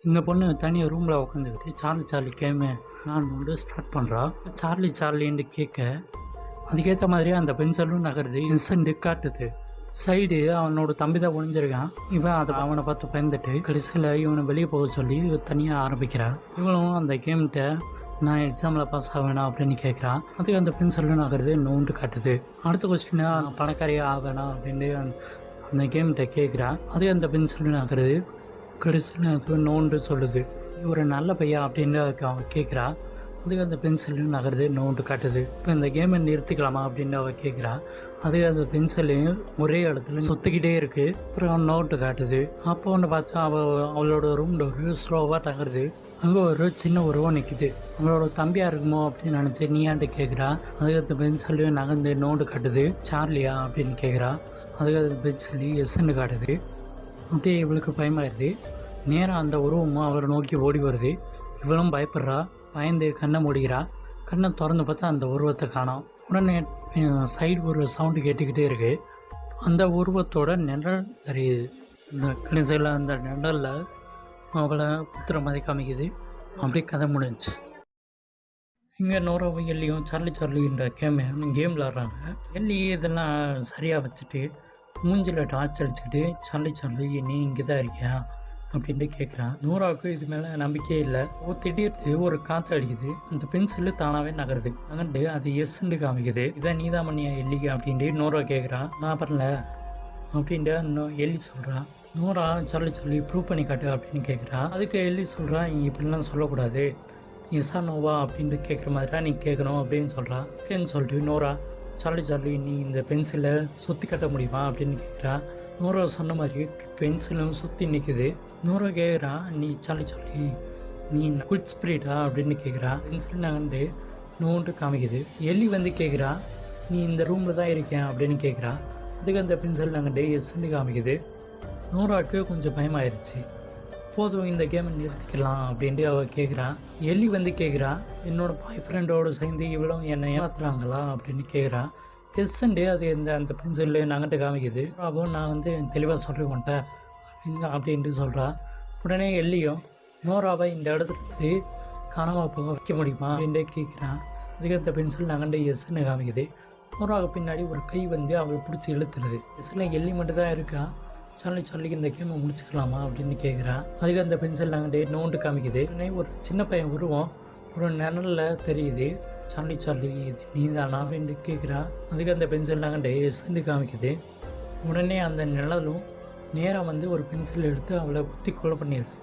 இந்த பொண்ணு தனியாக ரூமில் உட்காந்துக்கிட்டு சார்லி சார்லி கேமு நான் வந்து ஸ்டார்ட் பண்ணுறா. சார்லி சார்லின்னு கேட்க அதுக்கேற்ற மாதிரியே அந்த பென்சிலும் நகருது. இன்ஸ்டன்ட்டு காட்டுது. சைடு அவனோட தம்பி தான் ஒழிஞ்சிருக்கான். இவன் அதை அவனை பார்த்து பயந்துட்டு கடைசியில் இவனை வெளியே போக சொல்லி தனியாக ஆரம்பிக்கிறான். இவனும் அந்த கேம்கிட்ட நான் எக்ஸாமில் பாஸ் ஆவேனா அப்படின்னு கேட்குறான். அதுக்கு அந்த பென்சிலும் நகருது நோண்டு காட்டுது. அடுத்த கொஸ்டினா பணக்காரியாக ஆவேனா அப்படின்னு அந்த கேம்கிட்ட கேட்குறான். அதுக்கு அந்த பென்சிலும் நகருது. கடைசியில் அது நோண்டு சொல்லுது. ஒரு நல்ல பையன் அப்படின்னு அவன் கேட்குறா. அதுக்கு அந்த பென்சிலையும் நகருது நோண்டு காட்டுது. இப்போ இந்த கேமை நிறுத்திக்கலாமா அப்படின்னு அவள் கேட்குறா. அதுக்கு அந்த பென்சிலையும் ஒரே இடத்துல சுற்றிக்கிட்டே இருக்குது. அப்புறம் நோட்டு காட்டுது. அப்போ ஒன்று பார்த்தா அவளோட ரூம் டோரு ஸ்லோவாக தகருது. அங்கே ஒரு சின்ன உருவம் நிற்குது. அவளோட தம்பியாக இருக்குமோ அப்படின்னு நினச்சி நீ ஏன்ட்டு கேட்குறா. அதுக்கு அந்த பென்சிலையும் நகர்ந்து நோண்டு காட்டுது. சார்லியா அப்படின்னு கேட்குறா. அதுக்கு அந்த பென்சிலி எஸ்ன்னு காட்டுது. அப்படியே இவளுக்கு பயமாயிருது. நேராக அந்த உருவமும் அவரை நோக்கி ஓடி வருது. இவளும் பயப்படுறா. பயந்து கண்ணை மூடிக்கிறா. கண்ணை திறந்து பார்த்தா அந்த உருவத்தை காணோம். உடனே சைடு ஒரு சவுண்டு கேட்டுக்கிட்டே இருக்குது. அந்த உருவத்தோட நிழல் தெரியுது. இந்த கடைசியில் அந்த நிழலில் அவளை குத்துற மாதிரி காமிக்குது. அப்படியே கதை முடிஞ்சிச்சு. இங்கே நோராவும் எல்லியும் சார்லி சார்லின்ற கேம் விளாட்றாங்க. எல்லி இதெல்லாம் சரியாக வச்சுட்டு மூஞ்சில் டார்ச் அடிச்சுக்கிட்டு சார்லி சார்லி நீ இங்கே தான் இருக்கியா அப்படின்ட்டு கேட்குறான். நூறாவுக்கு இது மேலே நம்பிக்கையே இல்லை. திடீர்னு ஒரு காற்று அடிக்குது. அந்த பென்சிலு தானாகவே நகருது. நகர்ந்து அது எஸ்ன்னு காமிக்குது. இதான் நீதான் பண்ணியா எல்லிக்கு அப்படின்ட்டு நூறா கேட்குறான். நான் பண்ணல அப்படின்ட்டு எல்லி சொல்கிறான். நூறா சொல்லி ப்ரூவ் பண்ணி காட்டு அப்படின்னு கேட்குறா. அதுக்கு எல்லி சொல்கிறான் இப்படிலாம் சொல்லக்கூடாது. எஸ்ஸா நோவா அப்படின்ட்டு கேட்குற மாதிரிலாம் நீ கேட்கணும் அப்படின்னு சொல்கிறான். ஓகேன்னு சொல்லிட்டு நூறா சொல்லி நீ இந்த பென்சிலை சுற்றி கட்ட முடியுமா அப்படின்னு கேட்குறா. நூறா சொன்ன மாதிரி பென்சிலும் சுற்றி நிற்குது. நூறா கேட்குறா நீ சொல்லி நீ குட் ஸ்பிரிட்டா அப்படின்னு கேட்குறா. பென்சில் நகர்ந்து நோண்டு காமிக்குது. எல்லி வந்து கேட்குறா நீ இந்த ரூமில் தான் இருக்கேன் அப்படின்னு கேட்குறா. அதுக்கு அந்த பென்சில் நகர்ந்து எஸ்ன்னு காமிக்குது. நூறாவுக்கு கொஞ்சம் பயமாயிருச்சு. போதும் இந்த கேமை நிறுத்திக்கலாம் அப்படின்ட்டு அவள் கேட்குறான். எல்லி வந்து கேட்குறா என்னோடய பாய் ஃப்ரெண்டோடு சேர்ந்து இவ்வளோ என்னை ஏமாத்துறாங்களா அப்படின்னு கேட்குறான். எஸ்ஸுண்டு அது அந்த பென்சில் நகட்டு காமிக்குது. அப்போ நான் வந்து தெளிவாக சொல்லிக்கொண்டேன் அப்படின்ட்டு சொல்கிறா. உடனே எல்லியும் நோராவை இந்த இடத்துக்கு காணாமல் போக வைக்க முடியுமா அப்படின்ட்டு கேட்குறான். அதுக்கு அந்த பென்சில் நகண்டு எஸ்ன்னு காமிக்குது. நோராவுக்கு பின்னாடி ஒரு கை வந்து அவளை பிடிச்சி இழுத்துடுது. எஸ்ஸில் எல்லி மட்டும் தான் இருக்கா. சொல்லிக்கு இந்த கேமை முடிச்சுக்கலாமா அப்படின்னு கேட்குறா. அதுக்கு அந்த பென்சில் நகண்டு நோண்டு காமிக்குது. உடனே ஒரு சின்ன பையன் உருவம் ஒரு நிழலில் தெரியுது. சார்லி இது நீ தானா அப்படின்னு கேட்குறா. அதுக்கு அந்த பென்சில் நகண்டு எஸ்ன்னு காமிக்குது. உடனே அந்த நிழலும் நேராக வந்து ஒரு பென்சில் எடுத்து அவளை குத்தி கொலை பண்ணிடுது.